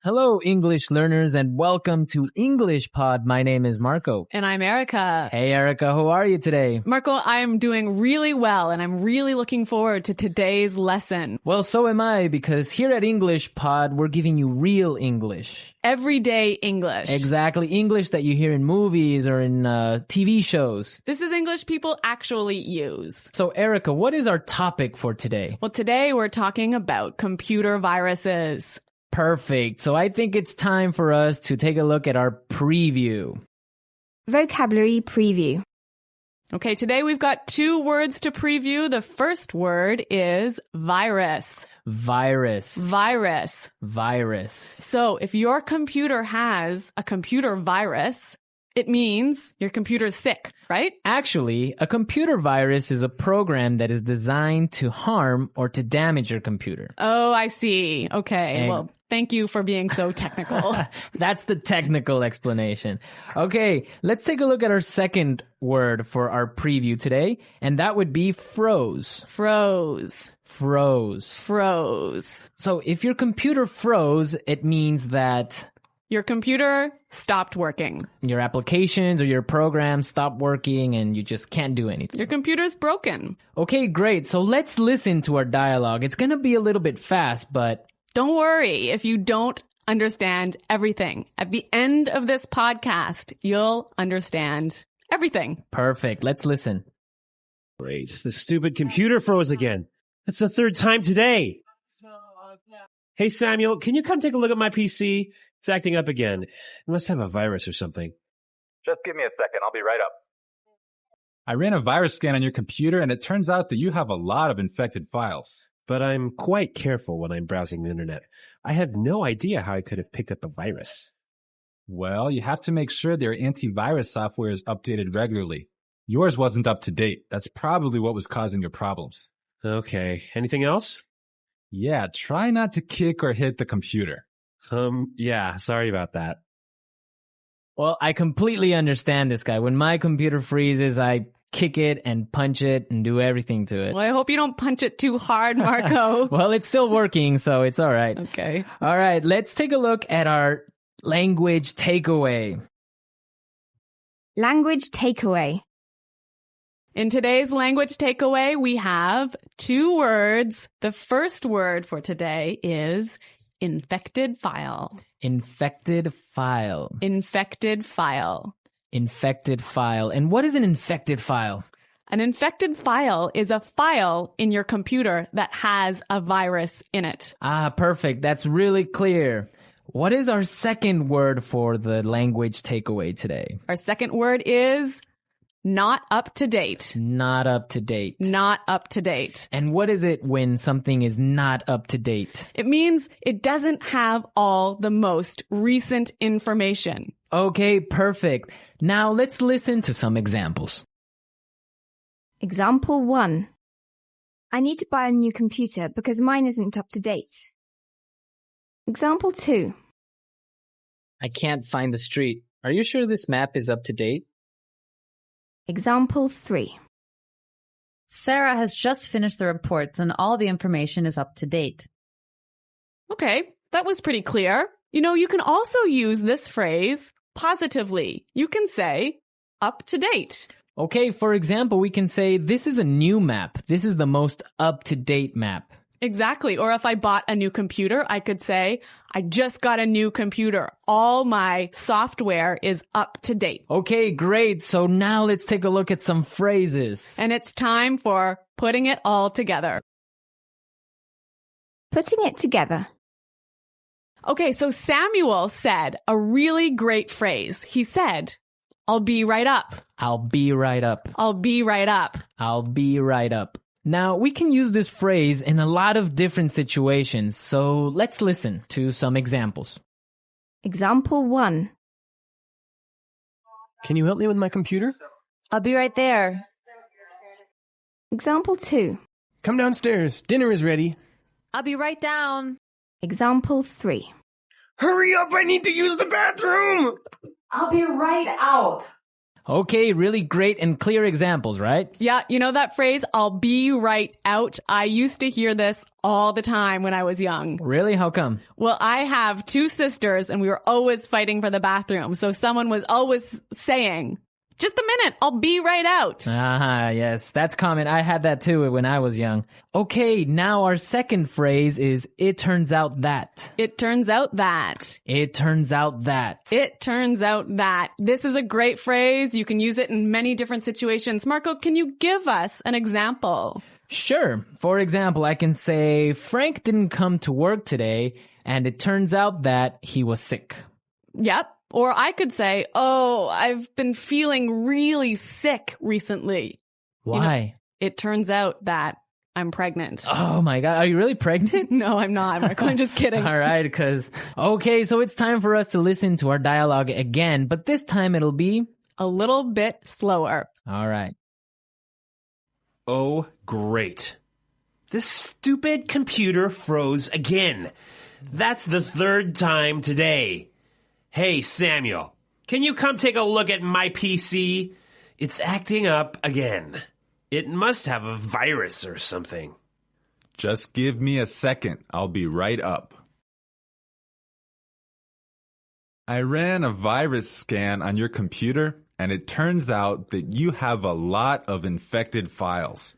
Hello, English learners, and welcome to English Pod. My name is Marco. And I'm Erica. Hey, Erica, how are you today? Marco, I am doing really well, and I'm really looking forward to today's lesson. Well, so am I, because here at English Pod, we're giving you real English. Everyday English. Exactly, English that you hear in movies or in TV shows. This is English people actually use. So, Erica, what is our topic for today? Well, today we're talking about computer viruses. Perfect. So I think it's time for us to take a look at our preview. Vocabulary preview. Okay, today we've got 2 words to preview. The first word is virus. Virus. Virus. Virus. So if your computer has a computer virus, it means your computer's sick, right? Actually, a computer virus is a program that is designed to harm or to damage your computer. Oh, I see. Okay. Well, thank you for being so technical. That's the technical explanation. Okay, let's take a look at our second word for our preview today, and that would be froze. Froze. Froze. Froze. So if your computer froze, it means that your computer stopped working. Your applications or your programs stop working and you just can't do anything. Your computer's broken. Okay, great. So let's listen to our dialogue. It's going to be a little bit fast, but don't worry if you don't understand everything. At the end of this podcast, you'll understand everything. Perfect. Let's listen. Great. The stupid computer froze again. That's the 3rd time today. Hey, Samuel, can you come take a look at my PC? It's acting up again. It must have a virus or something. Just give me a second. I'll be right up. I ran a virus scan on your computer, and it turns out that you have a lot of infected files. But I'm quite careful when I'm browsing the internet. I have no idea how I could have picked up a virus. Well, you have to make sure their antivirus software is updated regularly. Yours wasn't up to date. That's probably what was causing your problems. Okay. Anything else? Yeah, try not to kick or hit the computer. Yeah, sorry about that. Well, I completely understand this guy. When my computer freezes, I kick it and punch it and do everything to it. Well, I hope you don't punch it too hard, Marco. Well, it's still working, so it's all right. Okay. All right, let's take a look at our language takeaway. Language takeaway. In today's language takeaway, we have 2 words. The first word for today is infected file. Infected file. Infected file. Infected file. And what is an infected file? An infected file is a file in your computer that has a virus in it. Ah, perfect. That's really clear. What is our second word for the language takeaway today? Our second word is not up to date. Not up to date. Not up to date. And what is it when something is not up to date? It means it doesn't have all the most recent information. Okay, perfect. Now let's listen to some examples. Example 1. I need to buy a new computer because mine isn't up to date. Example 2. I can't find the street. Are you sure this map is up to date? Example 3. Sarah has just finished the reports and all the information is up to date. Okay, that was pretty clear. You know, you can also use this phrase positively. You can say up to date. Okay, for example, we can say this is a new map. This is the most up-to-date map. Exactly. Or if I bought a new computer, I could say, I just got a new computer. All my software is up to date. Okay, great. So now let's take a look at some phrases. And it's time for putting it all together. Putting it together. Okay, so Samuel said a really great phrase. He said, I'll be right up. I'll be right up. I'll be right up. I'll be right up. Now, we can use this phrase in a lot of different situations, so let's listen to some examples. Example 1. Can you help me with my computer? I'll be right there. Example 2. Come downstairs. Dinner is ready. I'll be right down. Example 3. Hurry up, I need to use the bathroom! I'll be right out. Okay, really great and clear examples, right? Yeah, you know that phrase, I'll be right out? I used to hear this all the time when I was young. Really? How come? Well, I have two sisters and we were always fighting for the bathroom. So someone was always saying, just a minute, I'll be right out. Ah, yes, that's common. I had that too when I was young. Okay, now our second phrase is, it turns out that. It turns out that. It turns out that. It turns out that. This is a great phrase. You can use it in many different situations. Marco, can you give us an example? Sure. For example, I can say, Frank didn't come to work today, and it turns out that he was sick. Yep. Or I could say, oh, I've been feeling really sick recently. Why? It turns out that I'm pregnant. Oh my God. Are you really pregnant? No, I'm not, Marco. I'm just kidding. All right, okay, so it's time for us to listen to our dialogue again, but this time it'll be a little bit slower. All right. Oh, great. This stupid computer froze again. That's the third time today. Hey, Samuel, can you come take a look at my PC? It's acting up again. It must have a virus or something. Just give me a second. I'll be right up. I ran a virus scan on your computer, and it turns out that you have a lot of infected files.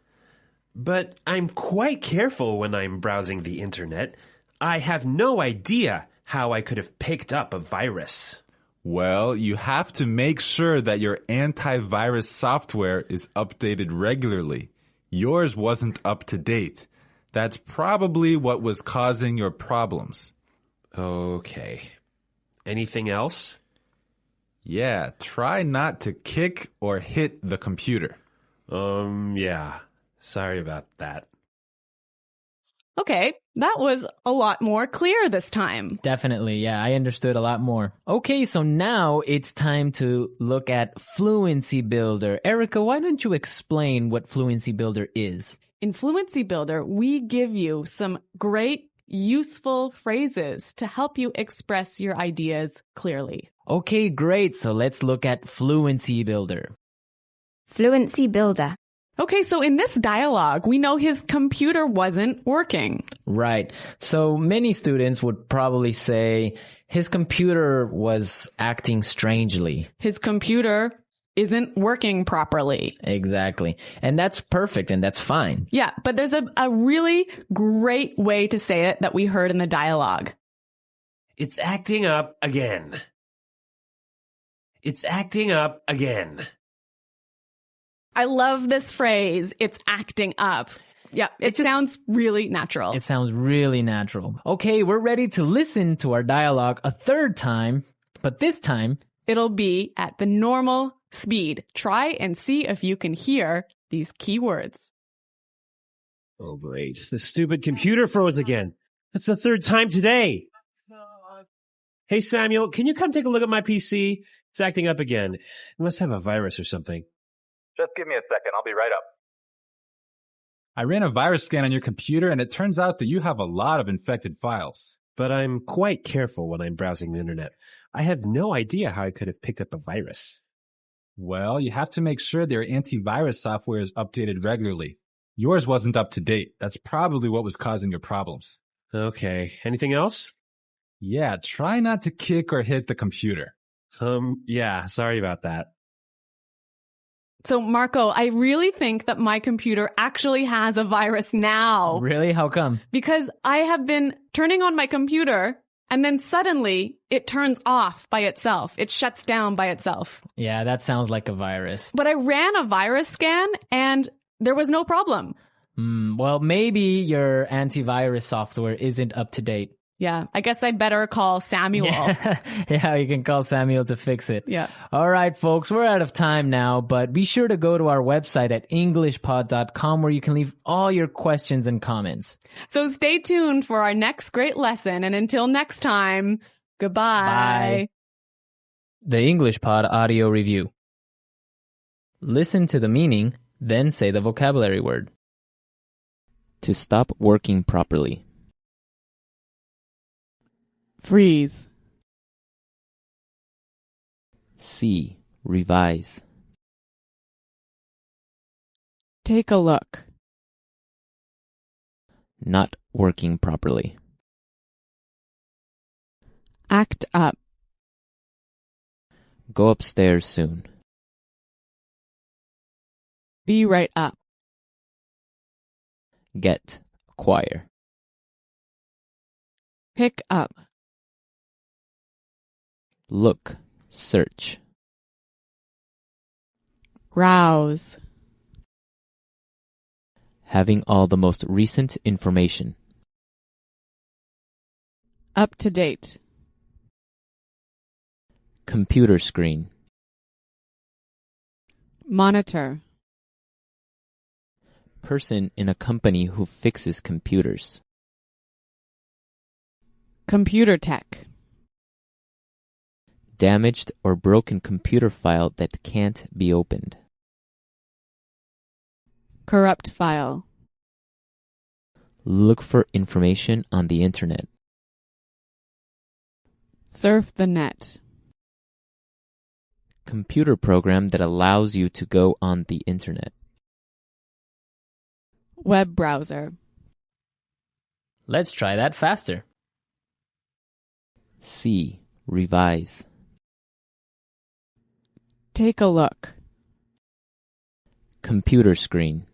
But I'm quite careful when I'm browsing the internet. I have no idea how I could have picked up a virus. Well, you have to make sure that your antivirus software is updated regularly. Yours wasn't up to date. That's probably what was causing your problems. Okay. Anything else? Yeah, try not to kick or hit the computer. Yeah. Sorry about that. Okay, that was a lot more clear this time. Definitely, yeah, I understood a lot more. Okay, so now it's time to look at Fluency Builder. Erica, why don't you explain what Fluency Builder is? In Fluency Builder, we give you some great, useful phrases to help you express your ideas clearly. Okay, great. So let's look at Fluency Builder. Fluency Builder. Okay, so in this dialogue, we know his computer wasn't working. Right. So many students would probably say his computer was acting strangely. His computer isn't working properly. Exactly. And that's perfect and that's fine. Yeah, but there's a really great way to say it that we heard in the dialogue. It's acting up again. It's acting up again. I love this phrase, it's acting up. Yeah, it sounds really natural. It sounds really natural. Okay, we're ready to listen to our dialogue a third time, but this time it'll be at the normal speed. Try and see if you can hear these key words. Oh, great. The stupid computer froze again. That's the third time today. Hey, Samuel, can you come take a look at my PC? It's acting up again. It must have a virus or something. Just give me a second. I'll be right up. I ran a virus scan on your computer, and it turns out that you have a lot of infected files. But I'm quite careful when I'm browsing the internet. I have no idea how I could have picked up a virus. Well, you have to make sure their antivirus software is updated regularly. Yours wasn't up to date. That's probably what was causing your problems. Okay. Anything else? Yeah, try not to kick or hit the computer. Yeah, sorry about that. So, Marco, I really think that my computer actually has a virus now. Really? How come? Because I have been turning on my computer and then suddenly it turns off by itself. It shuts down by itself. Yeah, that sounds like a virus. But I ran a virus scan and there was no problem. Well, maybe your antivirus software isn't up to date. Yeah, I guess I'd better call Samuel. Yeah, you can call Samuel to fix it. Yeah. All right, folks, we're out of time now, but be sure to go to our website at englishpod.com where you can leave all your questions and comments. So stay tuned for our next great lesson, and until next time, goodbye. Bye. The English Pod audio review. Listen to the meaning, then say the vocabulary word. To stop working properly. Freeze. C. Revise. Take a look. Not working properly. Act up. Go upstairs soon. Be right up. Get, acquire. Pick up. Look, search. Browse. Having all the most recent information. Up to date. Computer screen. Monitor. Person in a company who fixes computers. Computer tech. Damaged or broken computer file that can't be opened. Corrupt file. Look for information on the internet. Surf the net. Computer program that allows you to go on the internet. Web browser. Let's try that faster. See, revise. Take a look. Computer screen.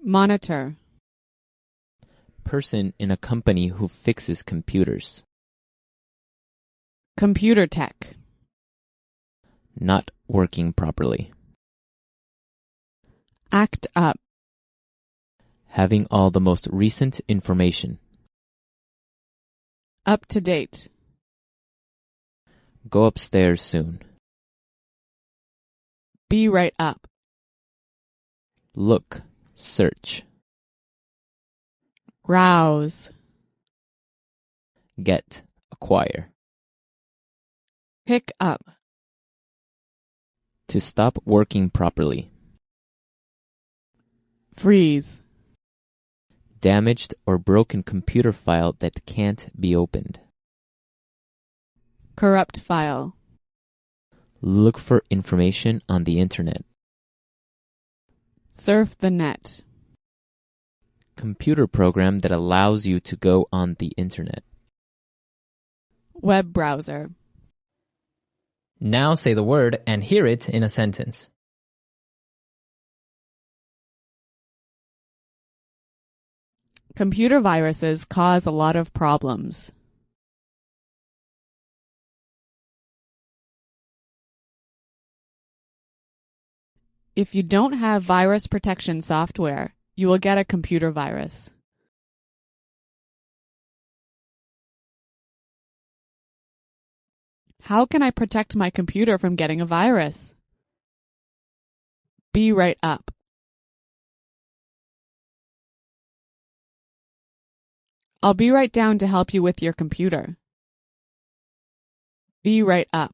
Monitor. Person in a company who fixes computers. Computer tech. Not working properly. Act up. Having all the most recent information. Up to date. Go upstairs soon. Be right up. Look, search. Browse. Get, acquire. Pick up. To stop working properly. Freeze. Damaged or broken computer file that can't be opened. Corrupt file. Look for information on the internet. Surf the net. Computer program that allows you to go on the internet. Web browser. Now say the word and hear it in a sentence. Computer viruses cause a lot of problems. If you don't have virus protection software, you will get a computer virus. How can I protect my computer from getting a virus? Be right up. I'll be right down to help you with your computer. Be right up.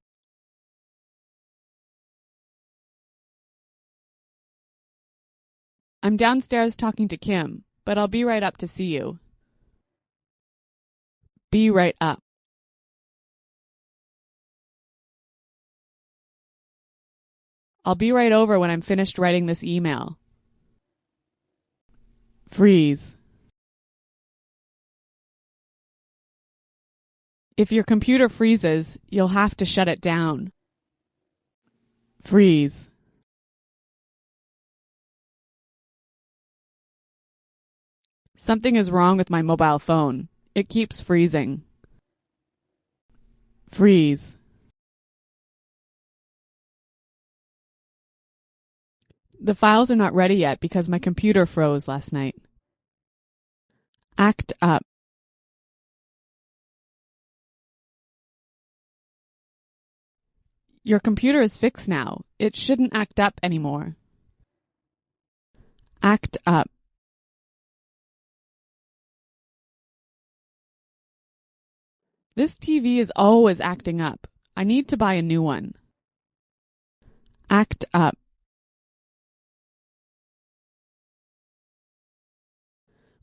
I'm downstairs talking to Kim, but I'll be right up to see you. Be right up. I'll be right over when I'm finished writing this email. Freeze. If your computer freezes, you'll have to shut it down. Freeze. Something is wrong with my mobile phone. It keeps freezing. Freeze. The files are not ready yet because my computer froze last night. Act up. Your computer is fixed now. It shouldn't act up anymore. Act up. This TV is always acting up. I need to buy a new one. Act up.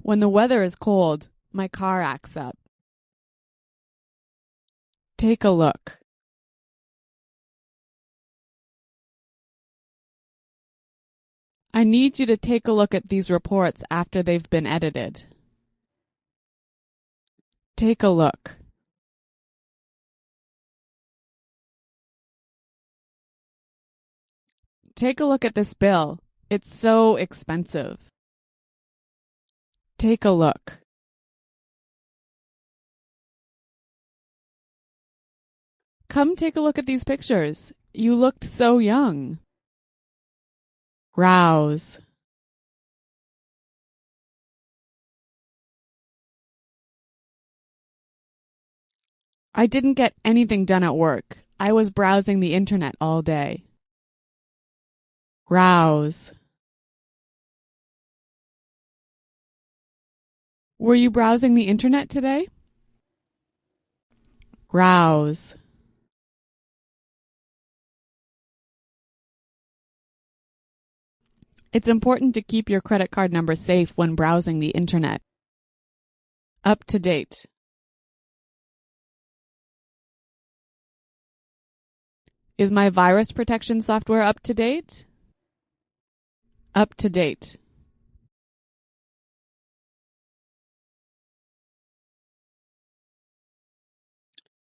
When the weather is cold, my car acts up. Take a look. I need you to take a look at these reports after they've been edited. Take a look. Take a look at this bill. It's so expensive. Take a look. Come take a look at these pictures. You looked so young. Rouse. I didn't get anything done at work. I was browsing the internet all day. Rouse. Were you browsing the internet today? Rouse. It's important to keep your credit card number safe when browsing the internet. Up to date. Is my virus protection software up to date? Up to date.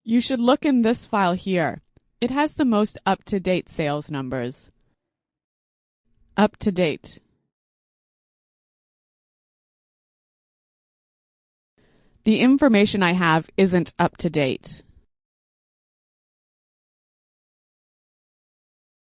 You should look in this file here. It has the most up-to-date sales numbers. Up to date. The information I have isn't up to date.